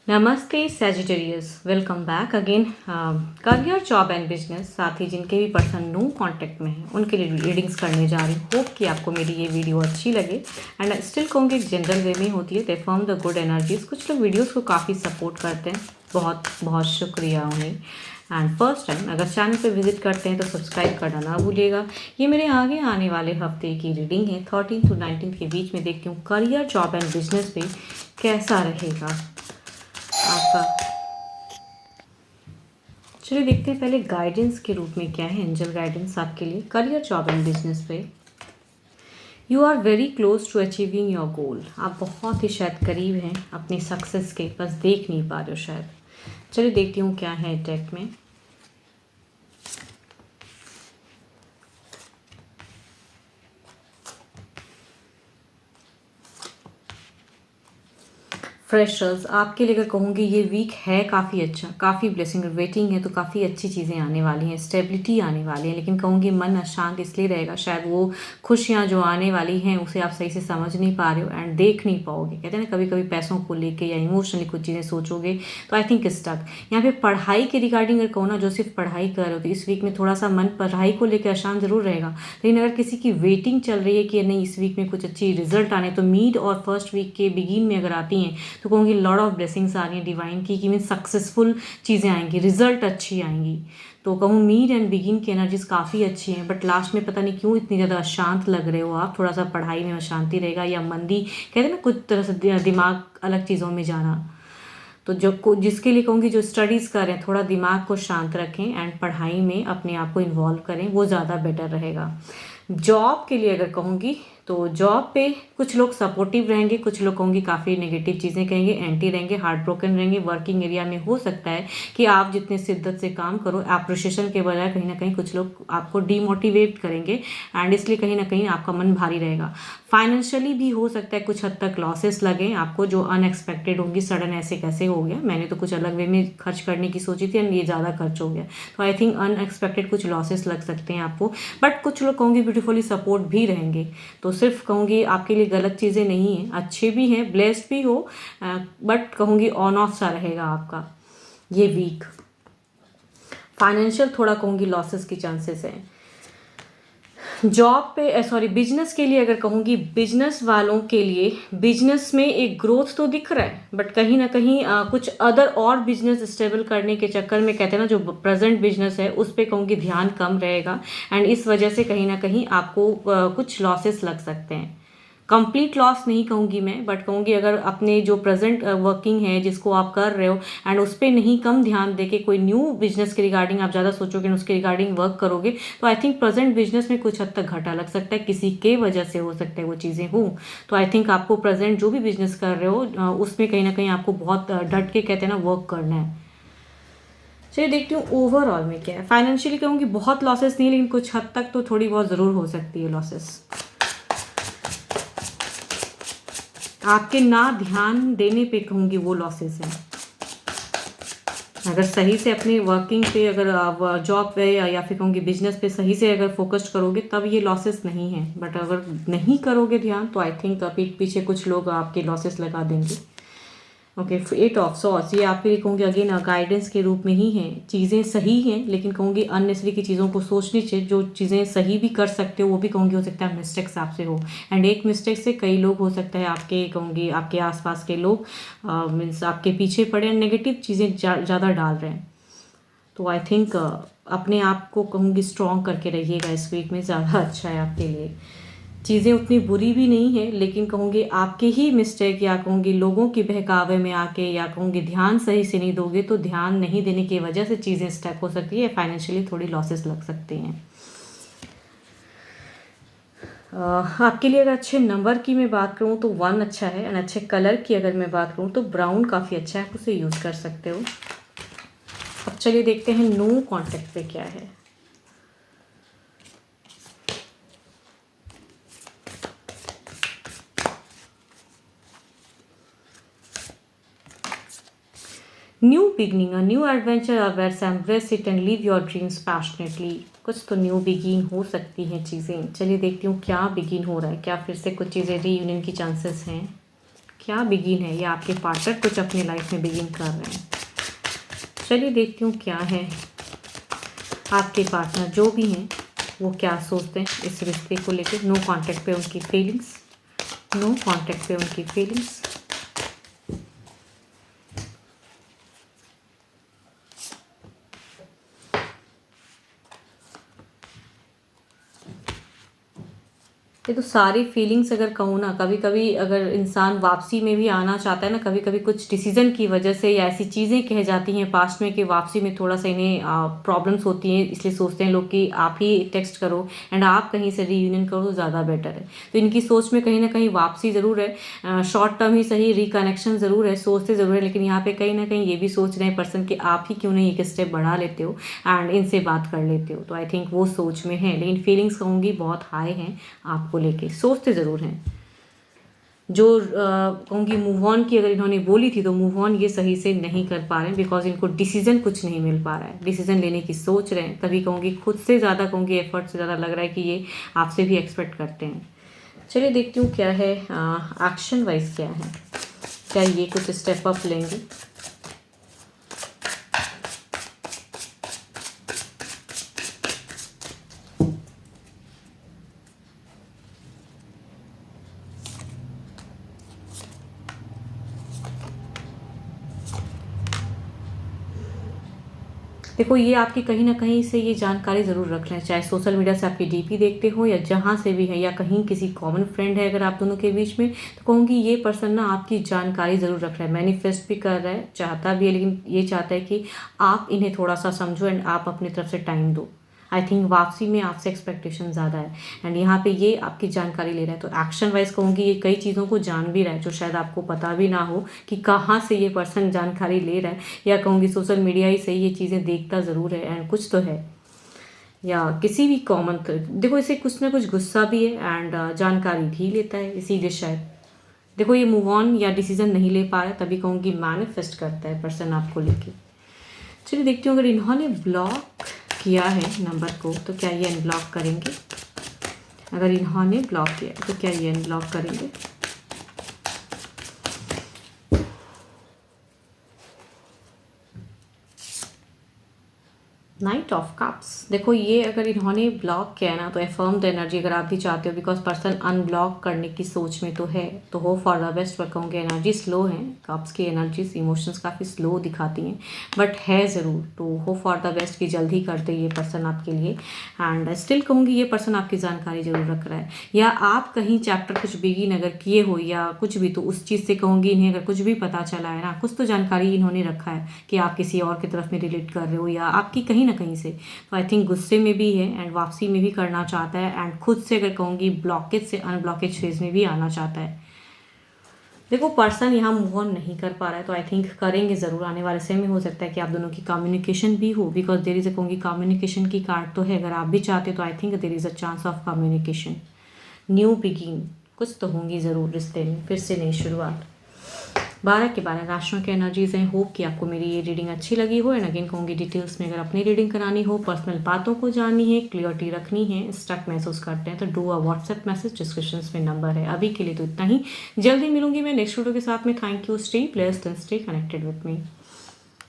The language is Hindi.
नमस्ते Sagittarius, welcome back again. Career job and business, साथ ही जिनके भी पर्सन नो कांटेक्ट में हैं उनके लिए रीडिंग्स करने जा रही हूँ। होप कि आपको मेरी ये वीडियो अच्छी लगे एंड स्टिल कहूँगी जनरल वे में होती है। They form the good energies. कुछ लोग वीडियोस को काफ़ी सपोर्ट करते हैं, बहुत बहुत शुक्रिया उन्हें। एंड फर्स्ट टाइम अगर चैनल पे विजिट करते हैं तो सब्सक्राइब करना ना भूलिएगा। ये मेरे आगे आने वाले हफ्ते की रीडिंग है, 13 to 19 के बीच में। देखती हूँ करियर जॉब एंड बिजनेस पे कैसा रहेगा आपका। चलिए देखते हैं पहले गाइडेंस के रूप में क्या है एंजल गाइडेंस आपके लिए करियर जॉब एंड बिजनेस पे। You are very close to achieving your goal. आप बहुत ही शायद करीब हैं अपनी सक्सेस के, बस देख नहीं पा रहे हो शायद। चलिए देखती हूँ क्या है डेक में। फ्रेशर्स आपके लिए अगर कहूँगी ये वीक है काफ़ी अच्छा, काफ़ी ब्लेसिंग वेटिंग है, तो काफ़ी अच्छी चीज़ें आने वाली हैं, स्टेबिलिटी आने वाली है। लेकिन कहूँगी मन अशांत इसलिए रहेगा, शायद वो खुशियाँ जो आने वाली हैं उसे आप सही से समझ नहीं पा रहे हो एंड देख नहीं पाओगे। कहते हैं ना कभी कभी पैसों को लेके या इमोशनली कुछ चीज़ें सोचोगे तो आई थिंक स्टक। यहाँ पे पढ़ाई के रिगार्डिंग अगर कहूँ ना, जो सिर्फ पढ़ाई कर रहे हो तो इस वीक में थोड़ा सा मन पढ़ाई को लेकर अशांत जरूर रहेगा। लेकिन अगर किसी की वेटिंग चल रही है कि नहीं इस वीक में कुछ अच्छी रिजल्ट आने, तो मिड और फर्स्ट वीक के बिगिन में अगर आती हैं तो कहूँगी लॉर्ड ऑफ ब्लेसिंग्स आ रही हैं डिवाइन की, कि मीन सक्सेसफुल चीज़ें आएंगी, रिजल्ट अच्छी आएंगी। तो कहूँ मीड एंड बिगिन की एनर्जीज काफ़ी अच्छी हैं, बट लास्ट में पता नहीं क्यों इतनी ज़्यादा अशांत लग रहे हो आप। थोड़ा सा पढ़ाई में अशांति रहेगा या मंदी, कहते हैं ना कुछ तरह से दिमाग अलग चीज़ों में जाना। तो जो जिसके लिए कहूँगी जो स्टडीज़ करें थोड़ा दिमाग को शांत रखें एंड पढ़ाई में अपने आप को इन्वॉल्व करें, वो ज़्यादा बेटर रहेगा। जॉब के लिए अगर कहूँगी तो जॉब पे कुछ लोग सपोर्टिव रहेंगे, कुछ लोग कहूँगी काफ़ी नेगेटिव चीज़ें कहेंगे, एंटी रहेंगे, हार्ट ब्रोकन रहेंगे। वर्किंग एरिया में हो सकता है कि आप जितने शिद्दत से काम करो, अप्रिशिएशन के बजाय कहीं ना कहीं कुछ लोग आपको डीमोटिवेट करेंगे एंड इसलिए कहीं ना कहीं आपका मन भारी रहेगा। फाइनेंशियली भी हो सकता है कुछ हद तक लॉसेस लगे आपको, जो अनएक्सपेक्टेड होंगी। सडन ऐसे कैसे हो गया, मैंने तो कुछ अलग वे में खर्च करने की सोची थी एंड ये ज़्यादा खर्च हो गया। तो आई थिंक अनएक्सपेक्टेड कुछ लॉसेस लग सकते हैं आपको, बट कुछ लोग कहूँगी ब्यूटीफुली सपोर्ट भी रहेंगे। तो सिर्फ कहूँगी आपके लिए गलत चीज़ें नहीं हैं, अच्छे भी हैं, ब्लेस्ड भी हो, बट कहूँगी ऑन ऑफ सा रहेगा आपका ये वीक। फाइनेंशियल थोड़ा कहूँगी लॉसेस की चांसेस हैं। जॉब पे बिजनेस के लिए अगर कहूँगी, बिजनेस वालों के लिए बिजनेस में एक ग्रोथ तो दिख रहा है, बट कहीं ना कहीं कुछ अदर और बिजनेस स्टेबल करने के चक्कर में, कहते हैं ना जो प्रेजेंट बिजनेस है उस पर कहूँगी ध्यान कम रहेगा एंड इस वजह से कहीं ना कहीं आपको कुछ लॉसेस लग सकते हैं। कंप्लीट लॉस नहीं कहूँगी मैं, बट कहूँगी अगर अपने जो प्रेजेंट वर्किंग है जिसको आप कर रहे हो एंड उस पर नहीं कम ध्यान देके कोई न्यू बिजनेस के रिगार्डिंग आप ज़्यादा सोचोगे और उसके रिगार्डिंग वर्क करोगे, तो आई थिंक प्रेजेंट बिजनेस में कुछ हद तक घाटा लग सकता है, किसी के वजह से हो सकता है वो चीज़ें हों। तो आई थिंक आपको प्रेजेंट जो भी बिजनेस कर रहे हो उसमें कहीं ना कहीं आपको बहुत डट के, कहते हैं ना, वर्क करना है। चलिए देखती हूँ ओवरऑल में क्या है। फाइनेंशियली कहूँगी बहुत लॉसेस नहीं, लेकिन कुछ हद तक तो थोड़ी बहुत ज़रूर हो सकती है लॉसेस। आपके ना ध्यान देने पे कहूँगी वो लॉसेस हैं। अगर सही से अपनी वर्किंग पे, अगर आप जॉब पे या फिर कहूँगी बिजनेस पे सही से अगर फोकस्ड करोगे तब ये लॉसेस नहीं है, बट अगर नहीं करोगे ध्यान तो आई थिंक पीठ पीछे कुछ लोग आपके लॉसेस लगा देंगे। ओके, 8 ऑफ सॉर्ड्स ये आपके लिए कहूँगी अगेन गाइडेंस के रूप में ही है। चीज़ें सही हैं, लेकिन कहूँगी अननेसेसरी की चीज़ों को सोचनी चाहिए। जो चीज़ें सही भी कर सकते हो वो भी कहूँगी हो सकता है मिस्टेक्स आपसे हो, एंड एक मिस्टेक से कई लोग हो सकता है आपके कहूँगी आपके आसपास के लोग मीन्स आपके पीछे पड़े और नेगेटिव चीज़ें ज़्यादा डाल रहे हैं। तो आई थिंक अपने आप को कहूँगी स्ट्रॉन्ग करके रहिएगा इस वीक में, ज़्यादा अच्छा है आपके लिए। चीज़ें उतनी बुरी भी नहीं है, लेकिन कहूँगी आपके ही मिस्टेक या कहूँगी लोगों की बहकावे में आके या कहूँगी ध्यान सही से नहीं दोगे तो ध्यान नहीं देने की वजह से चीज़ें स्टक हो सकती है, फाइनेंशियली थोड़ी लॉसेस लग सकते हैं। आपके लिए अगर अच्छे नंबर की मैं बात करूँ तो 1 अच्छा है, एंड अच्छे कलर की अगर मैं बात करूँ तो ब्राउन काफ़ी अच्छा है, आप उसे यूज़ कर सकते हो। अब चलिए देखते हैं नो कॉन्टैक्ट पे क्या है। New beginning, a new adventure awaits, embrace it and live your dreams passionately. कुछ तो न्यू बिगिन हो सकती हैं चीज़ें। चलिए देखती हूँ क्या बिगिन हो रहा है, क्या फिर से कुछ चीज़ें रीयूनियन की चांसेस हैं, क्या बिगिन है, या आपके पार्टनर कुछ अपने लाइफ में बिगिन कर रहे हैं। चलिए देखती हूँ क्या है आपके पार्टनर जो भी हैं वो क्या सोचते हैं इस रिश्ते को लेकर। नो कांटेक्ट पे उनकी फीलिंग्स, नो कांटेक्ट पे उनकी फीलिंग्स। ये तो सारी फीलिंग्स अगर कहूँ ना, कभी कभी अगर इंसान वापसी में भी आना चाहता है ना, कभी कभी कुछ डिसीजन की वजह से या ऐसी चीज़ें कह जाती हैं पास्ट में कि वापसी में थोड़ा सा इन्हें प्रॉब्लम्स होती हैं, इसलिए सोचते हैं लोग कि आप ही टेक्स्ट करो एंड आप कहीं से रीयूनियन करो तो ज़्यादा बेटर है। तो इनकी सोच में कहीं ना कहीं वापसी ज़रूर है, शॉर्ट टर्म ही सही, रिकनेक्शन ज़रूर है, सोचते ज़रूर है, लेकिन यहाँ पे कहीं ना कहीं ये भी सोच रहे हैं पर्सन कि आप ही क्यों नहीं एक स्टेप बढ़ा लेते हो एंड इनसे बात कर लेते हो। तो आई थिंक वो सोच में है, लेकिन फीलिंग्स कहूँगी बहुत हाई हैं आपको लेके, सोचते ज़रूर हैं। जो कहूँगी मूव ऑन की अगर इन्होंने बोली थी तो मूव ऑन ये सही से नहीं कर पा रहे हैं, बिकॉज इनको डिसीजन कुछ नहीं मिल पा रहा है, डिसीजन लेने की सोच रहे हैं, तभी कहूँगी खुद से ज़्यादा कहूँगी एफर्ट से ज़्यादा लग रहा है कि ये आपसे भी एक्सपेक्ट करते हैं। चलिए देखती हूँ क्या है एक्शन वाइज क्या है, क्या ये कुछ स्टेप अप लेंगे। देखो ये आपकी कहीं ना कहीं से ये जानकारी ज़रूर रख लें, चाहे सोशल मीडिया से आपकी डीपी देखते हो या जहाँ से भी है, या कहीं किसी कॉमन फ्रेंड है अगर आप दोनों के बीच में, तो कहूँगी ये पर्सन ना आपकी जानकारी ज़रूर रख रहा है, मैनिफेस्ट भी कर रहा है, चाहता भी है, लेकिन ये चाहता है कि आप इन्हें थोड़ा सा समझो एंड आप अपनी तरफ से टाइम दो। आई थिंक वापसी में आपसे एक्सपेक्टेशन ज़्यादा है एंड यहाँ पे ये आपकी जानकारी ले रहा है। तो एक्शन वाइज कहूँगी ये कई चीज़ों को जान भी रहा है जो शायद आपको पता भी ना हो कि कहाँ से ये पर्सन जानकारी ले रहा है, या कहूँगी सोशल मीडिया ही से ये चीज़ें देखता ज़रूर है एंड कुछ तो है, या किसी भी कॉमन देखो इसे कुछ ना कुछ गुस्सा भी है एंड जानकारी भी लेता है, इसीलिए शायद देखो ये मूव ऑन या डिसीजन नहीं ले पा रहा है, तभी कहूँगी मैनिफेस्ट करता है पर्सन आपको लेके। चलिए देखती हूँ अगर इन्होंने ब्लॉक किया है नंबर को तो क्या ये अनब्लॉक करेंगे, अगर इन्होंने ब्लॉक किया तो क्या ये अनब्लॉक करेंगे। नाइट ऑफ कप्स, देखो ये अगर इन्होंने ब्लॉक किया ना तो अफर्म द एनर्जी अगर आप भी चाहते हो, बिकॉज पर्सन अनब्लॉक करने की सोच में तो है, तो हो फॉर द बेस्ट। पर कहूँगी एनर्जी स्लो है, कप्स की एनर्जीज इमोशंस काफ़ी स्लो दिखाती हैं, बट है ज़रूर, तो हो फॉर द बेस्ट कि जल्द ही करते ये पर्सन आपके लिए। एंड स्टिल कहूँगी ये पर्सन आपकी जानकारी ज़रूर रख रहा है, या आप कहीं चैप्टर कुछ बिगिन अगर किए हो या कुछ भी, तो उस चीज़ से कहूँगी इन्हें अगर कुछ भी पता चला है ना, कुछ तो जानकारी इन्होंने रखा है कि आप किसी और की तरफ में रिलेट कर रहे हो या आपकी कहीं ना कहीं से, तो आई थिंक गुस्से में भी है एंड वापसी में भी करना चाहता है एंड खुद से अगर कहूँगी ब्लॉकेज से अनब्लॉकेज फेज में भी आना चाहता है। देखो पर्सन यहाँ मूव ऑन नहीं कर पा रहा है, तो आई थिंक करेंगे ज़रूर आने वाले समय में। हो सकता है कि आप दोनों की कम्युनिकेशन भी हो, बिकॉज देर इज़ अ कहूँगी कम्युनिकेशन की कार्ड तो है, अगर आप भी चाहते हो तो I think there is a chance of communication, new begin कुछ तो होंगी ज़रूर रिश्ते में, फिर से नई शुरुआत। 12 के 12 राशियों के एनर्जीज हैं। होप कि आपको मेरी ये रीडिंग अच्छी लगी हो एंड अगेन कहूँगी डिटेल्स में अगर अपनी रीडिंग करानी हो, पर्सनल बातों को जाननी है, क्लियरिटी रखनी है, स्टक महसूस करते हैं तो do a WhatsApp message, description में नंबर है। अभी के लिए तो इतना ही, जल्दी मिलूंगी मैं नेक्स्ट वीडियो के साथ में। Thank you, stay blessed and stay connected with me.